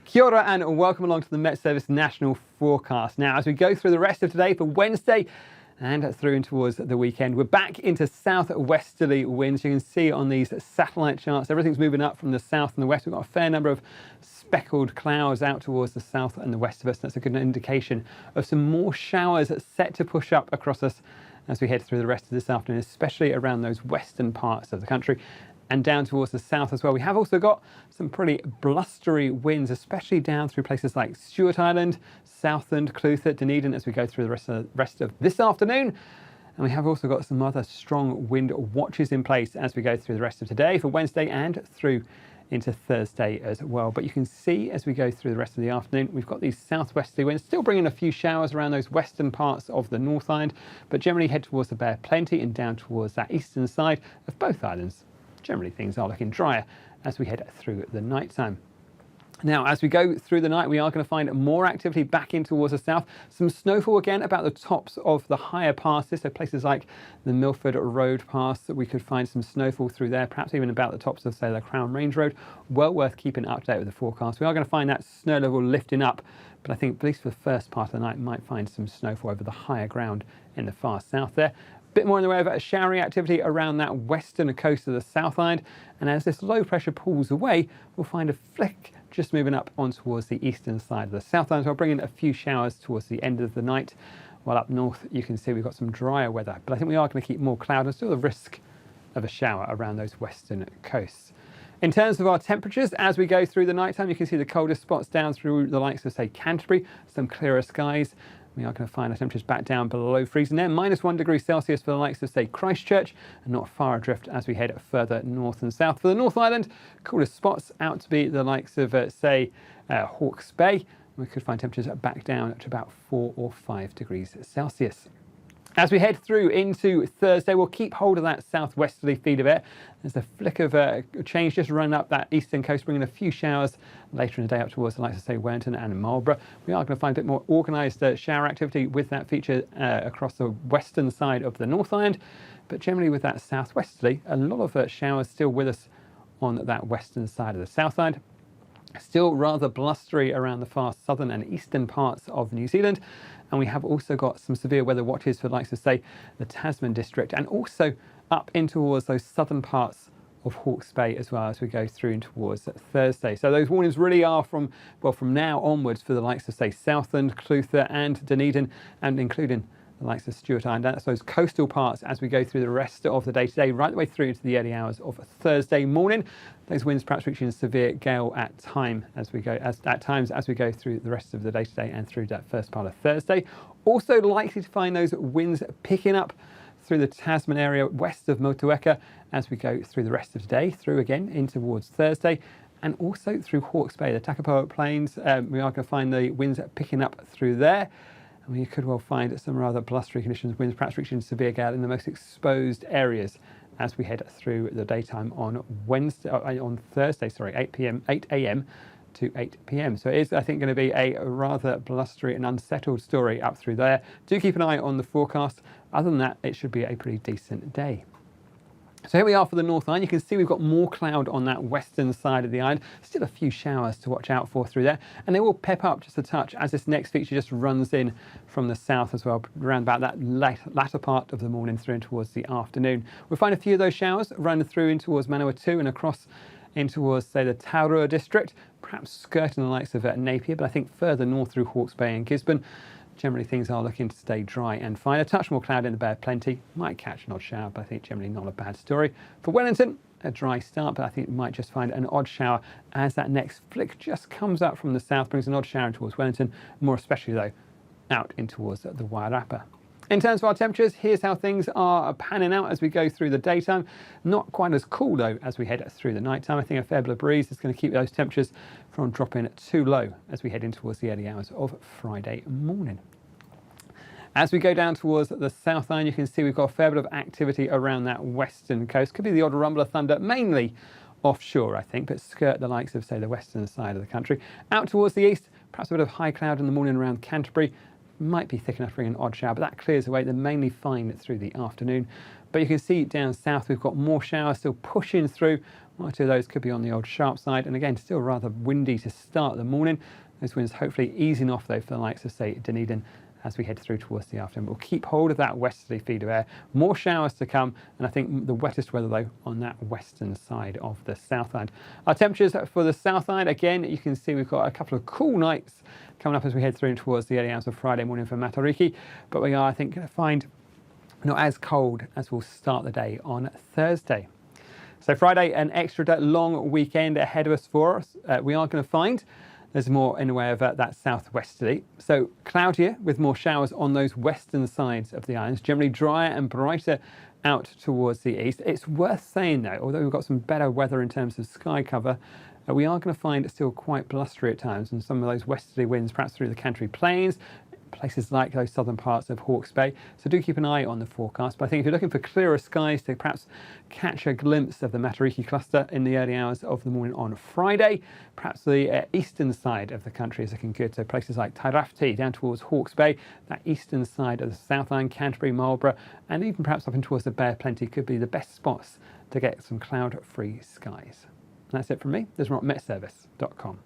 Kia ora and welcome along to the Met Service National Forecast. Now, as we go through the rest of today for Wednesday and through in towards the weekend, we're back into southwesterly winds. You can see on these satellite charts, everything's moving up from the south and the west. We've got a fair number of speckled clouds out towards the south and the west of us. That's a good indication of some more showers set to push up across us as we head through the rest of this afternoon, especially around those western parts of the country and down towards the south as well. We have also got some pretty blustery winds, especially down through places like Stewart Island, Southland, Clutha, Dunedin as we go through the rest of this afternoon. And we have also got some other strong wind watches in place as we go through the rest of today for Wednesday and through into Thursday as well. But you can see as we go through the rest of the afternoon, we've got these southwesterly winds still bringing a few showers around those western parts of the North Island, but generally head towards the Bear Plenty and down towards that eastern side of both islands. Generally things are looking drier as we head through the night time. Now, as we go through the night, we are going to find more activity back in towards the south. Some snowfall again about the tops of the higher passes, so places like the Milford Road Pass, that we could find some snowfall through there, perhaps even about the tops of, say, the Crown Range Road. Well worth keeping up to date with the forecast. We are going to find that snow level lifting up, but I think at least for the first part of the night, might find some snowfall over the higher ground in the far south there. Bit more in the way of showery activity around that western coast of the South Island, and as this low pressure pulls away, we'll find a flick just moving up on towards the eastern side of the South Island. So I'll bring in a few showers towards the end of the night, while up north you can see we've got some drier weather, but I think we are going to keep more cloud and still the risk of a shower around those western coasts. In terms of our temperatures, as we go through the night time, you can see the coldest spots down through the likes of, say, Canterbury, some clearer skies. We are going to find our temperatures back down below freezing there. -1 degree Celsius for the likes of, say, Christchurch, and not far adrift as we head further north and south. For the North Island, coolest spots out to be the likes of, say, Hawke's Bay. We could find temperatures back down to about 4 or 5 degrees Celsius. As we head through into Thursday, we'll keep hold of that southwesterly feed of air. There's a flick of change just running up that eastern coast, bringing a few showers later in the day up towards the likes of, say, Wellington and Marlborough. We are going to find a bit more organised shower activity with that feature across the western side of the North Island, but generally with that southwesterly, a lot of showers still with us on that western side of the South Island. Still rather blustery around the far southern and eastern parts of New Zealand. And we have also got some severe weather watches for the likes of, say, the Tasman district, and also up in towards those southern parts of Hawke's Bay as well as we go through in towards Thursday. So those warnings really are from now onwards for the likes of, say, Southland, Clutha and Dunedin, and including the likes of Stewart Island. That's those coastal parts as we go through the rest of the day today, right the way through to the early hours of Thursday morning. Those winds perhaps reaching a severe gale at times as we go through the rest of the day today and through that first part of Thursday. Also likely to find those winds picking up through the Tasman area west of Motueka as we go through the rest of today, through again in towards Thursday, and also through Hawke's Bay, the Takapoa Plains. We are going to find the winds picking up through there. And we could well find some rather blustery conditions, winds perhaps reaching severe gale in the most exposed areas as we head through the daytime on Thursday, 8 a.m. to 8 p.m. So it is, I think, going to be a rather blustery and unsettled story up through there. Do keep an eye on the forecast. Other than that, it should be a pretty decent day. So here we are for the North Island. You can see we've got more cloud on that western side of the island. Still a few showers to watch out for through there. And they will pep up just a touch as this next feature just runs in from the south as well, around about that latter part of the morning through in towards the afternoon. We'll find a few of those showers run through in towards Manawatu and across in towards, say, the Taurua district, perhaps skirting the likes of Napier, but I think further north through Hawke's Bay and Gisborne. Generally, things are looking to stay dry and fine. A touch more cloud in the Bear Plenty. Might catch an odd shower, but I think generally not a bad story. For Wellington, a dry start, but I think we might just find an odd shower as that next flick just comes up from the south, brings an odd shower towards Wellington, more especially, though, out in towards the Wairarapa. In terms of our temperatures, here's how things are panning out as we go through the daytime. Not quite as cool, though, as we head through the nighttime. I think a fair bit of breeze is going to keep those temperatures from dropping too low as we head in towards the early hours of Friday morning. As we go down towards the South Island, you can see we've got a fair bit of activity around that western coast. Could be the odd rumble of thunder, mainly offshore, I think, but skirt the likes of, say, the western side of the country. Out towards the east, perhaps a bit of high cloud in the morning around Canterbury. Might be thick enough to bring an odd shower, but that clears away. They're mainly fine through the afternoon. But you can see down south we've got more showers still pushing through One or two of those could be on the old sharp side, and again, still rather windy to start the morning. Those winds hopefully easing off though for the likes of, say, Dunedin as we head through towards the afternoon. We'll keep hold of that westerly feed of air. More showers to come, and I think the wettest weather though on that western side of the Southland. Our temperatures for the Southland, again, you can see we've got a couple of cool nights coming up as we head through towards the early hours of Friday morning for Matariki, but we are, I think, going to find not as cold as we'll start the day on Thursday. So Friday, an extra long weekend ahead of us for us. We are going to find there's more in the way of that southwesterly. So cloudier with more showers on those western sides of the islands, generally drier and brighter out towards the east. It's worth saying though, although we've got some better weather in terms of sky cover, we are going to find it still quite blustery at times, and some of those westerly winds perhaps through the Canterbury Plains, places like those southern parts of Hawke's Bay. So do keep an eye on the forecast. But I think if you're looking for clearer skies to perhaps catch a glimpse of the Matariki cluster in the early hours of the morning on Friday, perhaps the eastern side of the country is looking good. So places like Tairafti down towards Hawke's Bay, that eastern side of the Southland, Canterbury, Marlborough, and even perhaps up in towards the Bear Plenty could be the best spots to get some cloud-free skies. That's it from me. There's more at metservice.com.